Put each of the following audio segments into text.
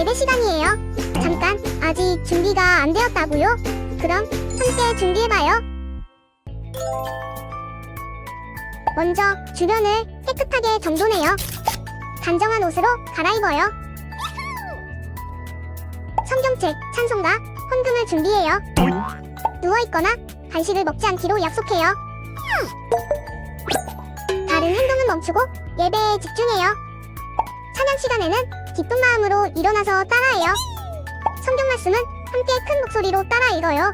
예배 시간이에요. 잠깐, 아직 준비가 안 되었다고요? 그럼 함께 준비해봐요. 먼저 주변을 깨끗하게 정돈해요. 단정한 옷으로 갈아입어요. 성경책, 찬송가, 헌금을 준비해요. 누워있거나 간식을 먹지 않기로 약속해요. 다른 행동은 멈추고 예배에 집중해요. 찬양 시간에는 기쁜 마음으로 일어나서 따라해요. 성경 말씀은 함께 큰 목소리로 따라 읽어요.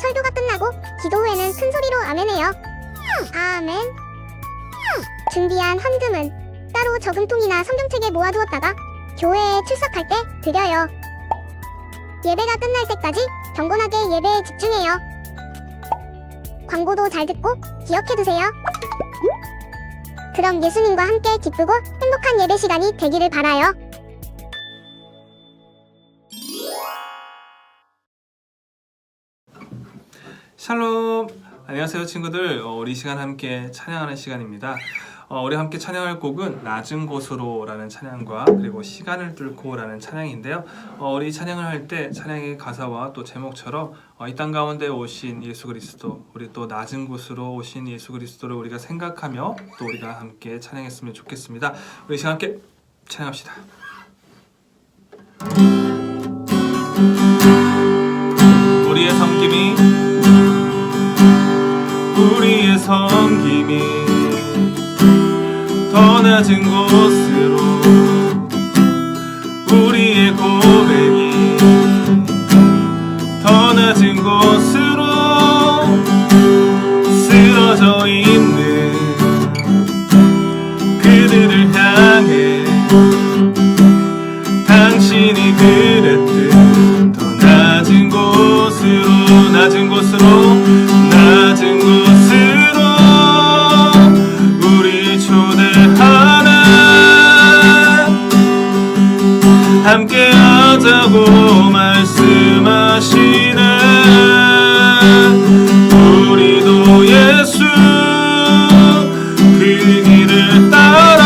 설교가 끝나고 기도 후에는 큰 소리로 아멘해요. 아멘. 준비한 헌금은 따로 저금통이나 성경책에 모아두었다가 교회에 출석할 때 드려요. 예배가 끝날 때까지 경건하게 예배에 집중해요. 광고도 잘 듣고 기억해두세요. 그럼 예수님과 함께 기쁘고 행복한 예배 시간이 되기를 바라요. 샬롬! 안녕하세요 친구들. 우리 시간 함께 찬양하는 시간입니다. 우리 함께 찬양할 곡은 낮은 곳으로 라는 찬양과 그리고 시간을 뚫고 라는 찬양인데요. 우리 찬양을 할 때 찬양의 가사와 또 제목처럼 이 땅 가운데 오신 예수 그리스도, 우리 또 낮은 곳으로 오신 예수 그리스도를 우리가 생각하며 또 우리가 함께 찬양했으면 좋겠습니다. 우리 시간 함께 찬양합시다. 우리의 섬김이 더 낮은 곳으로, 우리의 고백이 더 낮은 곳으로 쓰러져 있는 그들을 향해 당신이 그랬듯 더 낮은 곳으로, 낮은 곳으로, 낮은 곳으로 우리 초대하네. 함께 하자고 말씀하시네. 우리도 예수 그 길을 따라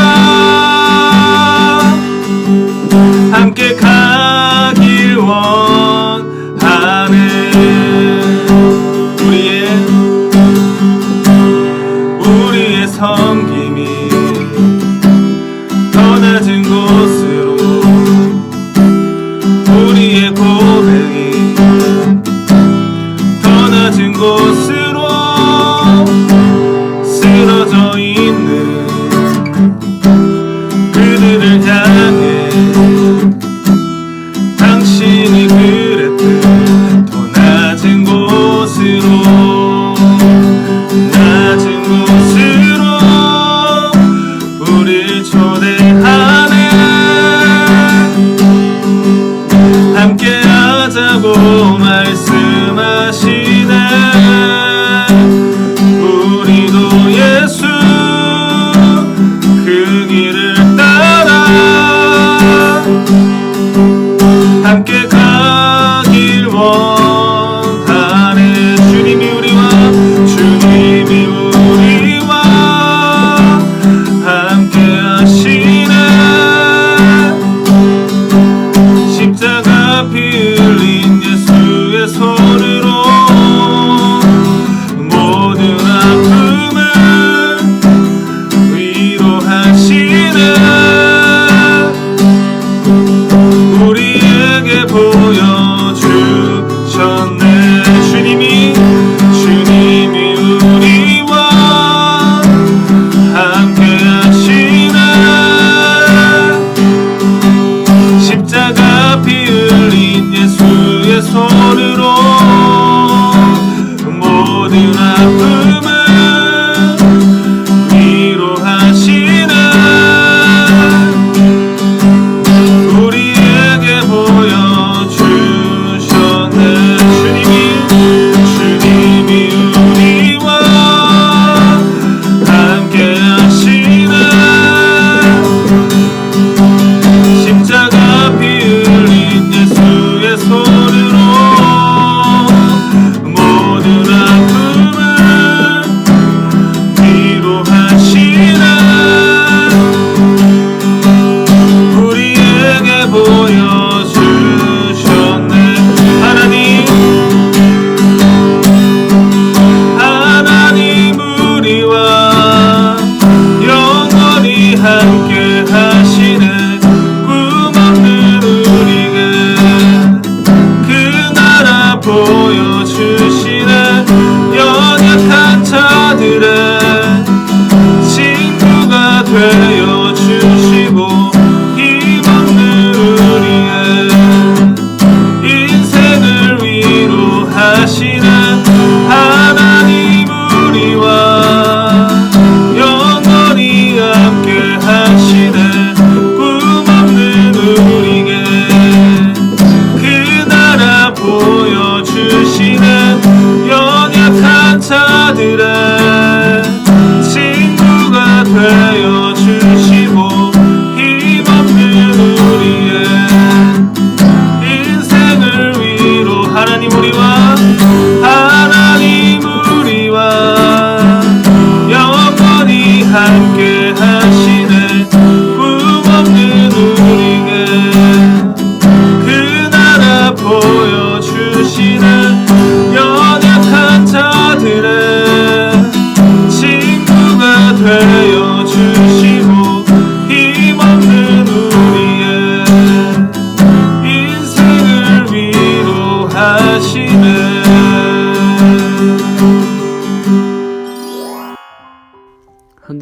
함께 가길 원하네. 우리의 섬김이 더 낮은 곳으로, 우리의 고백이 더 낮은 곳으로 쓰러져 있는 그들을 향해 당신이 그랬듯 더 낮은 곳으로, 낮은 곳으로 우릴 초대하네. 함께 하자고 말씀하시네.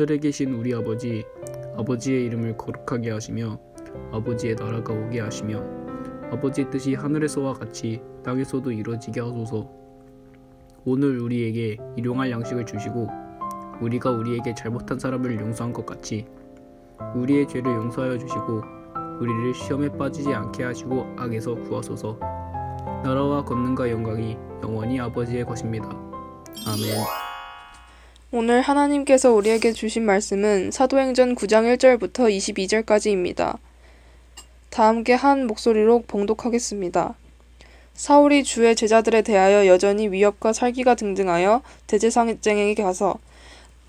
하늘에 계신 우리 아버지, 아버지의 이름을 거룩하게 하시며 아버지의 나라가 오게 하시며 아버지의 뜻이 하늘에서와 같이 땅에서도 이루어지게 하소서. 오늘 우리에게 일용할 양식을 주시고 우리가 우리에게 잘못한 사람을 용서한 것 같이 우리의 죄를 용서하여 주시고 우리를 시험에 빠지지 않게 하시고 악에서 구하소서. 나라와 권능과 영광이 영원히 아버지의 것입니다. 아멘. 오늘 하나님께서 우리에게 주신 말씀은 사도행전 9장 1절부터 22절까지입니다. 다 함께 한 목소리로 봉독하겠습니다. 사울이 주의 제자들에 대하여 여전히 위협과 살기가 등등하여 대제사장에게 가서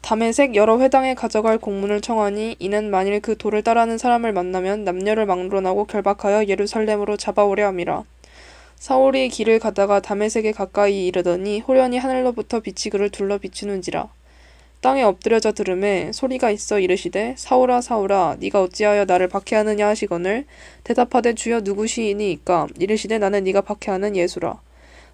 다메섹 여러 회당에 가져갈 공문을 청하니 이는 만일 그 도를 따르는 사람을 만나면 남녀를 막론하고 결박하여 예루살렘으로 잡아오려 함이라. 사울이 길을 가다가 다메섹에 가까이 이르더니 호련히 하늘로부터 빛이 그를 둘러 비추는지라. 땅에 엎드려져 들음에 소리가 있어 이르시되 사울아 사울아 네가 어찌하여 나를 박해하느냐 하시거늘 대답하되 주여 누구시니이까 이르시되 나는 네가 박해하는 예수라.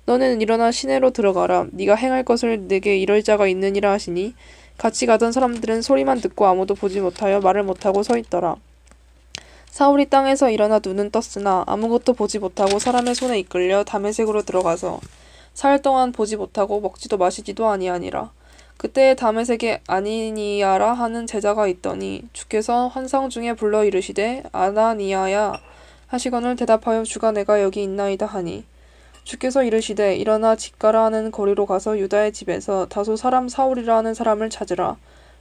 너는 일어나 시내로 들어가라. 네가 행할 것을 내게 이럴 자가 있느니라 하시니 같이 가던 사람들은 소리만 듣고 아무도 보지 못하여 말을 못하고 서 있더라. 사울이 땅에서 일어나 눈은 떴으나 아무것도 보지 못하고 사람의 손에 이끌려 다메섹으로 들어가서 사흘 동안 보지 못하고 먹지도 마시지도 아니하니라. 그때에 다메섹에 아니니아라 하는 제자가 있더니 주께서 환상 중에 불러 이르시되 아나니아야 하시거늘 대답하여 주가 내가 여기 있나이다 하니 주께서 이르시되 일어나 집가라 하는 거리로 가서 유다의 집에서 다소 사람 사울이라 하는 사람을 찾으라.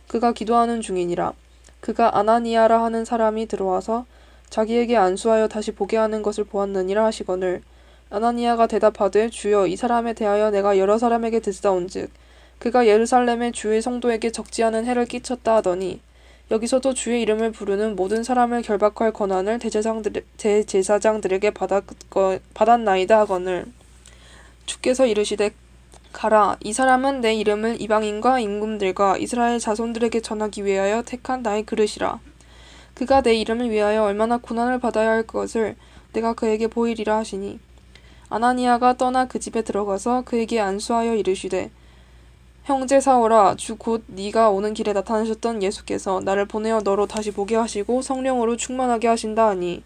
그가 기도하는 중이니라. 그가 아나니아라 하는 사람이 들어와서 자기에게 안수하여 다시 보게 하는 것을 보았느니라 하시거늘 아나니아가 대답하되 주여 이 사람에 대하여 내가 여러 사람에게 듣사온즉 그가 예루살렘의 주의 성도에게 적지 않은 해를 끼쳤다 하더니 여기서도 주의 이름을 부르는 모든 사람을 결박할 권한을 대제사장들에게 받았나이다 하거늘 주께서 이르시되 가라. 이 사람은 내 이름을 이방인과 임금들과 이스라엘 자손들에게 전하기 위하여 택한 나의 그릇이라. 그가 내 이름을 위하여 얼마나 고난을 받아야 할 것을 내가 그에게 보이리라 하시니 아나니아가 떠나 그 집에 들어가서 그에게 안수하여 이르시되 형제 사울아 주 곧 네가 오는 길에 나타나셨던 예수께서 나를 보내어 너로 다시 보게 하시고 성령으로 충만하게 하신다 하니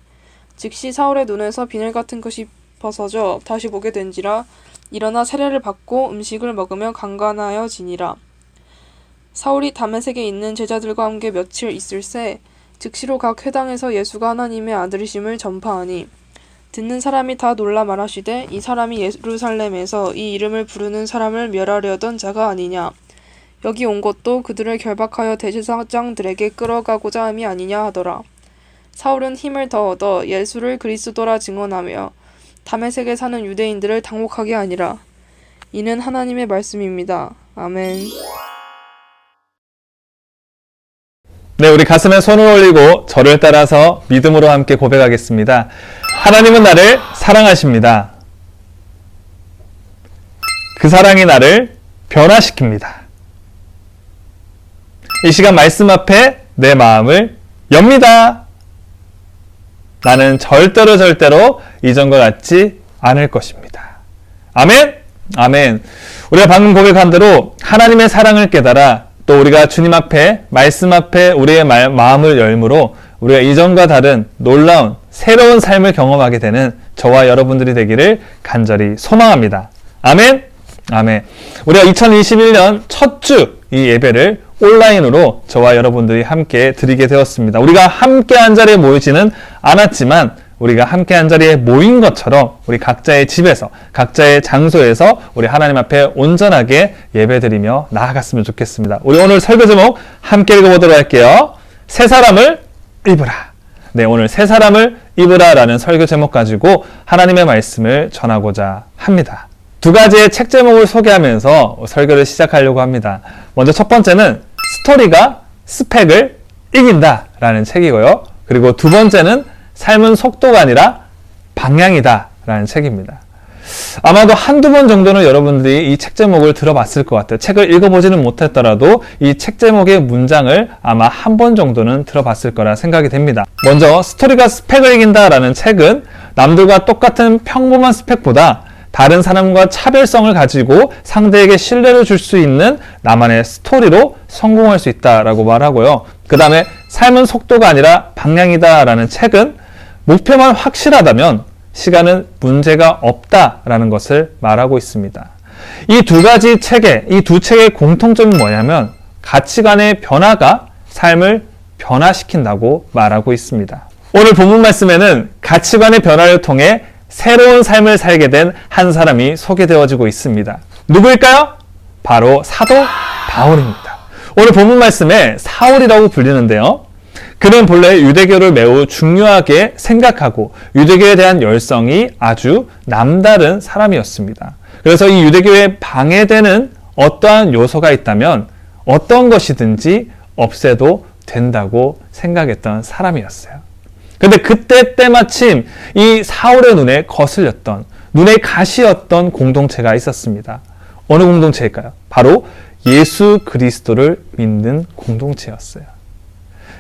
즉시 사울의 눈에서 비늘 같은 것이 벗어져 다시 보게 된지라. 일어나 세례를 받고 음식을 먹으며 강간하여 지니라. 사울이 다메섹에 있는 제자들과 함께 며칠 있을새 즉시로 각 회당에서 예수가 하나님의 아들이심을 전파하니 듣는 사람이 다 놀라 말하시되 이 사람이 예루살렘에서 이 이름을 부르는 사람을 멸하려던 자가 아니냐. 여기 온 것도 그들을 결박하여 대제사장들에게 끌어가고자 함이 아니냐 하더라. 사울은 힘을 더 얻어 예수를 그리스도라 증언하며 다메섹에 사는 유대인들을 당혹하게 하니라. 이는 하나님의 말씀입니다. 아멘. 네, 우리 가슴에 손을 올리고 저를 따라서 믿음으로 함께 고백하겠습니다. 하나님은 나를 사랑하십니다. 그 사랑이 나를 변화시킵니다. 이 시간 말씀 앞에 내 마음을 엽니다. 나는 절대로 이전과 같지 않을 것입니다. 아멘? 아멘. 우리가 방금 고백한 대로 하나님의 사랑을 깨달아 또 우리가 주님 앞에 말씀 앞에 우리의 마음을 열므로 우리가 이전과 다른 놀라운 새로운 삶을 경험하게 되는 저와 여러분들이 되기를 간절히 소망합니다. 아멘? 아멘. 우리가 2021년 첫 주 이 예배를 온라인으로 저와 여러분들이 함께 드리게 되었습니다. 우리가 함께 한 자리에 모이지는 않았지만 우리가 함께 한 자리에 모인 것처럼 우리 각자의 집에서 각자의 장소에서 우리 하나님 앞에 온전하게 예배드리며 나아갔으면 좋겠습니다. 우리 오늘 설교 제목 함께 읽어보도록 할게요. 새 사람을 입으라. 네, 오늘 새 사람을 입으라 라는 설교 제목 가지고 하나님의 말씀을 전하고자 합니다. 두 가지의 책 제목을 소개하면서 설교를 시작하려고 합니다. 먼저 첫 번째는 스토리가 스펙을 이긴다 라는 책이고요. 그리고 두 번째는 삶은 속도가 아니라 방향이다 라는 책입니다. 아마도 한두 번 정도는 여러분들이 이 책 제목을 들어봤을 것 같아요. 책을 읽어보지는 못했더라도 이 책 제목의 문장을 아마 한 번 정도는 들어봤을 거라 생각이 됩니다. 먼저 스토리가 스펙을 이긴다 라는 책은 남들과 똑같은 평범한 스펙보다 다른 사람과 차별성을 가지고 상대에게 신뢰를 줄 수 있는 나만의 스토리로 성공할 수 있다라고 말하고요. 그 다음에 삶은 속도가 아니라 방향이다라는 책은 목표만 확실하다면 시간은 문제가 없다라는 것을 말하고 있습니다. 이 두 책의 공통점이 뭐냐면 가치관의 변화가 삶을 변화시킨다고 말하고 있습니다. 오늘 본문 말씀에는 가치관의 변화를 통해 새로운 삶을 살게 된 한 사람이 소개되어지고 있습니다. 누구일까요? 바로 사도 바울입니다. 오늘 본문 말씀에 사울이라고 불리는데요. 그는 본래 유대교를 매우 중요하게 생각하고 유대교에 대한 열성이 아주 남다른 사람이었습니다. 그래서 이 유대교에 방해되는 어떠한 요소가 있다면 어떤 것이든지 없애도 된다고 생각했던 사람이었어요. 근데 그때 때마침 이 사울의 눈에 거슬렸던, 눈에 가시였던 공동체가 있었습니다. 어느 공동체일까요? 바로 예수 그리스도를 믿는 공동체였어요.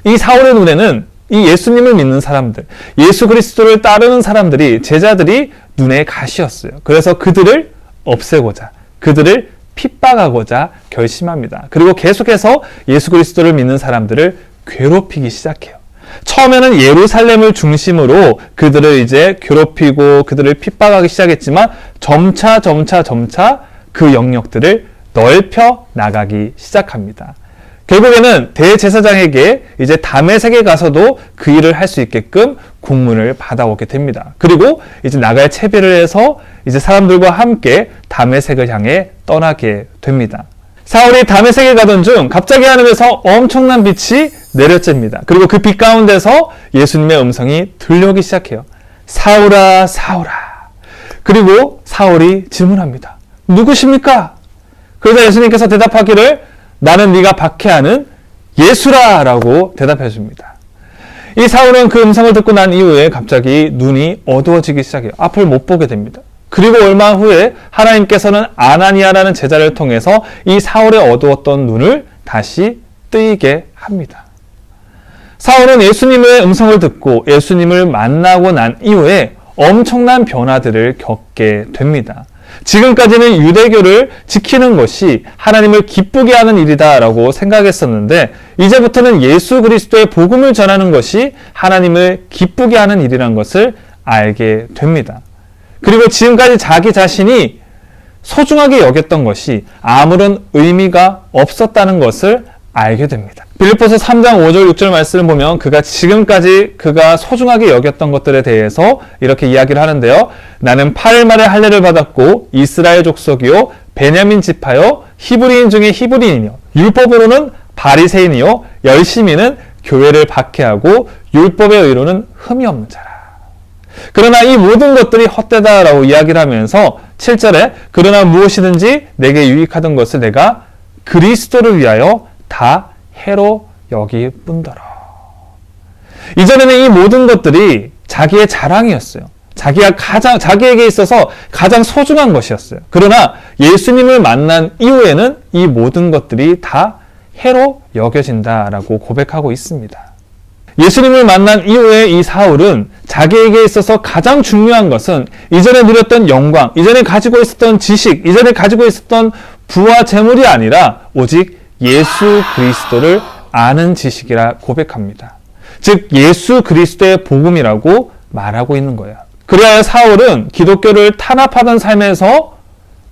이 사울의 눈에는 이 예수님을 믿는 사람들, 예수 그리스도를 따르는 사람들이, 제자들이 눈에 가시였어요. 그래서 그들을 없애고자, 그들을 핍박하고자 결심합니다. 그리고 계속해서 예수 그리스도를 믿는 사람들을 괴롭히기 시작해요. 처음에는 예루살렘을 중심으로 그들을 이제 괴롭히고 그들을 핍박하기 시작했지만 점차 그 영역들을 넓혀 나가기 시작합니다. 결국에는 대제사장에게 이제 다메섹에 가서도 그 일을 할 수 있게끔 공문을 받아오게 됩니다. 그리고 이제 나갈 채비를 해서 이제 사람들과 함께 다메섹을 향해 떠나게 됩니다. 사울이 다메섹에 가던 중 갑자기 하늘에서 엄청난 빛이 내려집니다. 그리고 그 빛 가운데서 예수님의 음성이 들려오기 시작해요. 사울아, 사울아. 그리고 사울이 질문합니다. 누구십니까? 그러자 예수님께서 대답하기를 나는 네가 박해하는 예수라 라고 대답해 줍니다. 이 사울은 그 음성을 듣고 난 이후에 갑자기 눈이 어두워지기 시작해요. 앞을 못 보게 됩니다. 그리고 얼마 후에 하나님께서는 아나니아라는 제자를 통해서 이 사울의 어두웠던 눈을 다시 뜨이게 합니다. 사울은 예수님의 음성을 듣고 예수님을 만나고 난 이후에 엄청난 변화들을 겪게 됩니다. 지금까지는 유대교를 지키는 것이 하나님을 기쁘게 하는 일이다라고 생각했었는데 이제부터는 예수 그리스도의 복음을 전하는 것이 하나님을 기쁘게 하는 일이라는 것을 알게 됩니다. 그리고 지금까지 자기 자신이 소중하게 여겼던 것이 아무런 의미가 없었다는 것을 알게 됩니다. 빌립보서 3장 5절 6절 말씀을 보면 그가 지금까지 그가 소중하게 여겼던 것들에 대해서 이렇게 이야기를 하는데요. 나는 8일 만에 할례를 받았고 이스라엘 족속이요 베냐민 지파요 히브리인 중에 히브리인이요 율법으로는 바리새인이요 열심히는 교회를 박해하고 율법의 의로는 흠이 없는 자라. 그러나 이 모든 것들이 헛되다라고 이야기를 하면서 7절에 그러나 무엇이든지 내게 유익하던 것을 내가 그리스도를 위하여 다 해로 여길 뿐더러. 이전에는 이 모든 것들이 자기의 자랑이었어요. 자기에게 있어서 가장 소중한 것이었어요. 그러나 예수님을 만난 이후에는 이 모든 것들이 다 해로 여겨진다라고 고백하고 있습니다. 예수님을 만난 이후에 이 사울은 자기에게 있어서 가장 중요한 것은 이전에 누렸던 영광, 이전에 가지고 있었던 지식, 이전에 가지고 있었던 부와 재물이 아니라 오직 예수 그리스도를 아는 지식이라 고백합니다. 즉 예수 그리스도의 복음이라고 말하고 있는 거예요. 그래야 사울은 기독교를 탄압하던 삶에서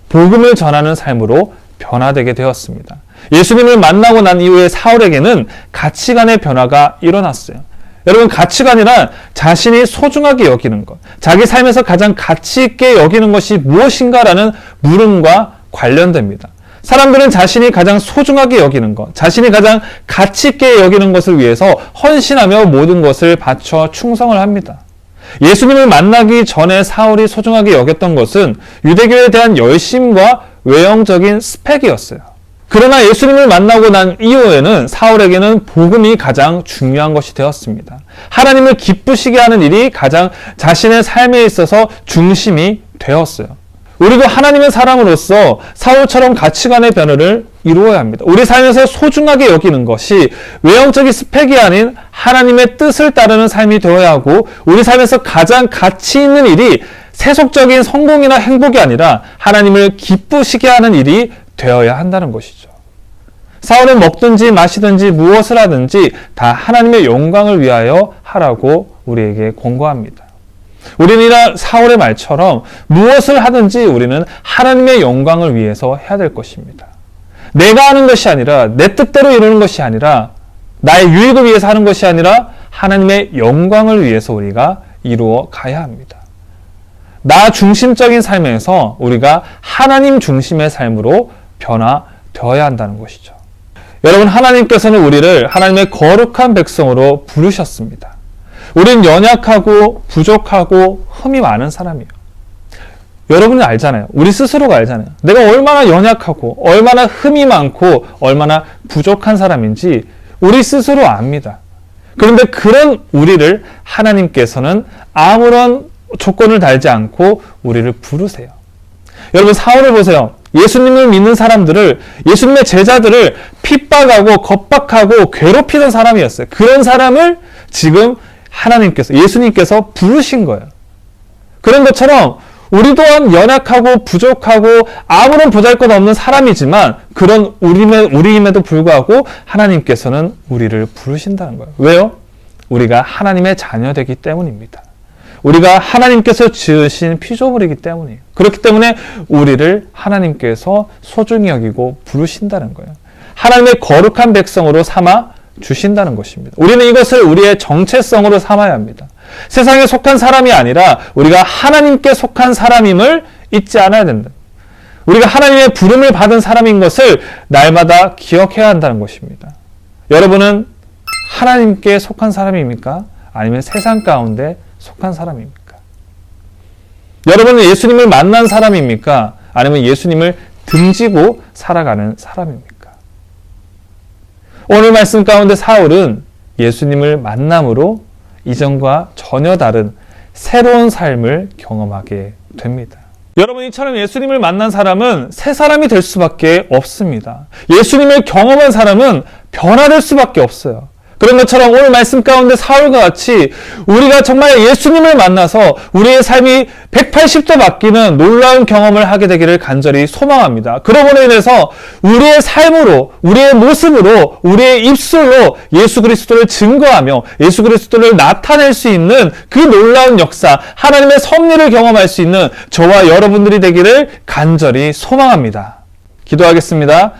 복음을 전하는 삶으로 변화되게 되었습니다. 예수님을 만나고 난 이후에 사울에게는 가치관의 변화가 일어났어요. 여러분, 가치관이란 자신이 소중하게 여기는 것, 자기 삶에서 가장 가치 있게 여기는 것이 무엇인가라는 물음과 관련됩니다. 사람들은 자신이 가장 소중하게 여기는 것, 자신이 가장 가치 있게 여기는 것을 위해서 헌신하며 모든 것을 바쳐 충성을 합니다. 예수님을 만나기 전에 사울이 소중하게 여겼던 것은 유대교에 대한 열심과 외형적인 스펙이었어요. 그러나 예수님을 만나고 난 이후에는 사울에게는 복음이 가장 중요한 것이 되었습니다. 하나님을 기쁘시게 하는 일이 가장 자신의 삶에 있어서 중심이 되었어요. 우리도 하나님의 사람으로서 사울처럼 가치관의 변화를 이루어야 합니다. 우리 삶에서 소중하게 여기는 것이 외형적인 스펙이 아닌 하나님의 뜻을 따르는 삶이 되어야 하고 우리 삶에서 가장 가치 있는 일이 세속적인 성공이나 행복이 아니라 하나님을 기쁘시게 하는 일이 되어야 한다는 것이죠. 사울은 먹든지 마시든지 무엇을 하든지 다 하나님의 영광을 위하여 하라고 우리에게 권고합니다. 우리는 사울의 말처럼 무엇을 하든지 우리는 하나님의 영광을 위해서 해야 될 것입니다. 내가 하는 것이 아니라, 내 뜻대로 이루는 것이 아니라, 나의 유익을 위해서 하는 것이 아니라 하나님의 영광을 위해서 우리가 이루어 가야 합니다. 나 중심적인 삶에서 우리가 하나님 중심의 삶으로 변화되어야 한다는 것이죠. 여러분, 하나님께서는 우리를 하나님의 거룩한 백성으로 부르셨습니다. 우린 연약하고 부족하고 흠이 많은 사람이에요. 여러분이 알잖아요. 우리 스스로가 알잖아요. 내가 얼마나 연약하고 얼마나 흠이 많고 얼마나 부족한 사람인지 우리 스스로 압니다. 그런데 그런 우리를 하나님께서는 아무런 조건을 달지 않고 우리를 부르세요. 여러분, 사울을 보세요. 예수님을 믿는 사람들을, 예수님의 제자들을 핍박하고 겁박하고 괴롭히던 사람이었어요. 그런 사람을 지금 하나님께서, 예수님께서 부르신 거예요. 그런 것처럼 우리 또한 연약하고 부족하고 아무런 보잘것없는 사람이지만 그런 우리임에도 불구하고 하나님께서는 우리를 부르신다는 거예요. 왜요? 우리가 하나님의 자녀되기 때문입니다. 우리가 하나님께서 지으신 피조물이기 때문이에요. 그렇기 때문에 우리를 하나님께서 소중히 여기고 부르신다는 거예요. 하나님의 거룩한 백성으로 삼아 주신다는 것입니다. 우리는 이것을 우리의 정체성으로 삼아야 합니다. 세상에 속한 사람이 아니라 우리가 하나님께 속한 사람임을 잊지 않아야 된다. 우리가 하나님의 부름을 받은 사람인 것을 날마다 기억해야 한다는 것입니다. 여러분은 하나님께 속한 사람입니까? 아니면 세상 가운데 속한 사람입니까? 여러분은 예수님을 만난 사람입니까? 아니면 예수님을 등지고 살아가는 사람입니까? 오늘 말씀 가운데 사울은 예수님을 만남으로 이전과 전혀 다른 새로운 삶을 경험하게 됩니다. 여러분, 이처럼 예수님을 만난 사람은 새 사람이 될 수밖에 없습니다. 예수님을 경험한 사람은 변화될 수밖에 없어요. 그런 것처럼 오늘 말씀 가운데 사울과 같이 우리가 정말 예수님을 만나서 우리의 삶이 180도 바뀌는 놀라운 경험을 하게 되기를 간절히 소망합니다. 그러므로 인해서 우리의 삶으로, 우리의 모습으로, 우리의 입술로 예수 그리스도를 증거하며 예수 그리스도를 나타낼 수 있는 그 놀라운 역사, 하나님의 섭리를 경험할 수 있는 저와 여러분들이 되기를 간절히 소망합니다. 기도하겠습니다.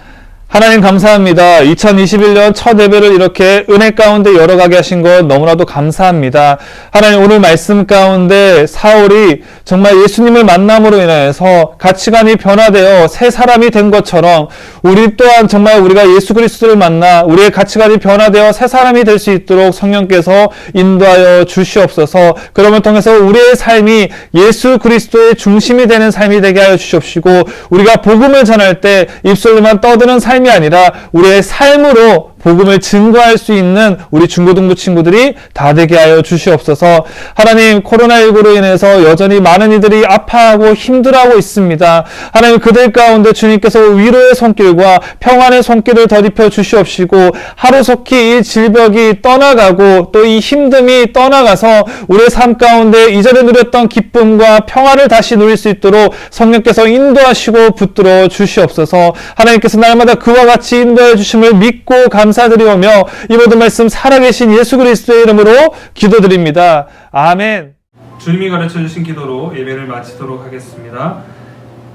하나님 감사합니다. 2021년 첫 예배를 이렇게 은혜 가운데 열어가게 하신 것 너무나도 감사합니다. 하나님, 오늘 말씀 가운데 사울이 정말 예수님을 만남으로 인해서 가치관이 변화되어 새 사람이 된 것처럼 우리 또한 정말 우리가 예수 그리스도를 만나 우리의 가치관이 변화되어 새 사람이 될 수 있도록 성령께서 인도하여 주시옵소서. 그러면 통해서 우리의 삶이 예수 그리스도의 중심이 되는 삶이 되게 하여 주시옵시고, 우리가 복음을 전할 때 입술로만 떠드는 삶이 아니라 우리의 삶으로 복음을 증거할 수 있는 우리 중고등부 친구들이 다 되게 하여 주시옵소서. 하나님, 코로나19로 인해서 여전히 많은 이들이 아파하고 힘들어하고 있습니다. 하나님, 그들 가운데 주님께서 위로의 손길과 평안의 손길을 덧입혀 주시옵시고, 하루속히 이 질병이 떠나가고 또 이 힘듦이 떠나가서 우리의 삶 가운데 이전에 누렸던 기쁨과 평안을 다시 누릴 수 있도록 성령께서 인도하시고 붙들어 주시옵소서. 하나님께서 날마다 그와 같이 인도해 주심을 믿고 감사드리오며 이 모든 말씀 살아계신 예수 그리스도의 이름으로 기도드립니다. 아멘. 주님이 가르쳐주신 기도로 예배를 마치도록 하겠습니다.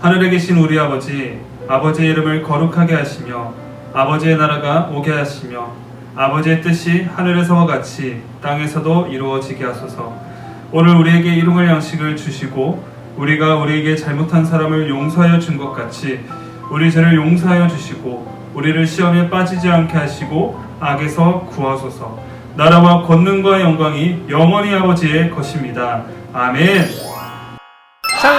하늘에 계신 우리 아버지, 아버지의 이름을 거룩하게 하시며 아버지의 나라가 오게 하시며 아버지의 뜻이 하늘에서와 같이 땅에서도 이루어지게 하소서. 오늘 우리에게 일용할 양식을 주시고 우리가 우리에게 잘못한 사람을 용서하여 준 것 같이 우리 죄를 용서하여 주시고 우리를 시험에 빠지지 않게 하시고 악에서 구하소서. 나라와 권능과 영광이 영원히 아버지의 것입니다. 아멘. 샬롬.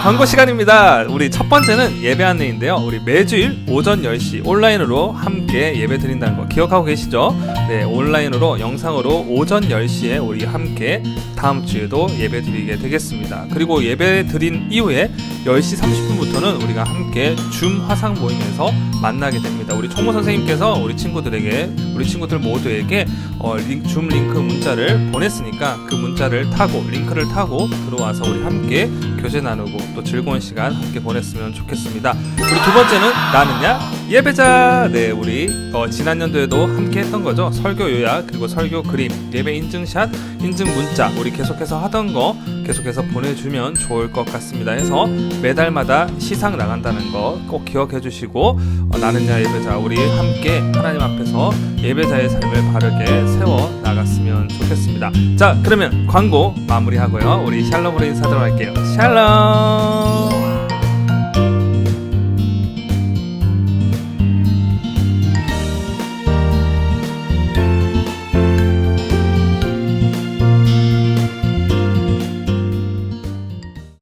광고 시간입니다. 우리 첫 번째는 예배 안내인데요. 우리 매주일 오전 10시 온라인으로 함께 예배 드린다는 거 기억하고 계시죠? 네, 온라인으로 영상으로 오전 10시에 우리 함께 다음 주에도 예배 드리게 되겠습니다. 그리고 예배 드린 이후에 10시 30분부터는 우리가 함께 줌 화상 모임에서 만나게 됩니다. 우리 총무 선생님께서 우리 친구들 모두에게 줌 링크 문자를 보냈으니까 그 문자를 타고 링크를 타고 들어와서 우리 함께 교제 나누고 또 즐거운 시간 함께 보냈으면 좋겠습니다. 우리 두 번째는 나는야 예배자. 네, 우리 지난 연도에도 함께 했던 거죠. 설교 요약 그리고 설교 그림, 예배 인증샷, 인증 문자 우리 계속해서 하던 거 계속해서 보내주면 좋을 것 같습니다. 해서 매달마다 시상 나간다는 거 꼭 기억해 주시고 나는야 예배자 우리 함께 하나님 앞에서 예배자의 삶을 바르게 세워 나갔으면 좋겠습니다. 자, 그러면 광고 마무리하고요. 우리 샬롬으로 인사드리도록 할게요. 샬롬.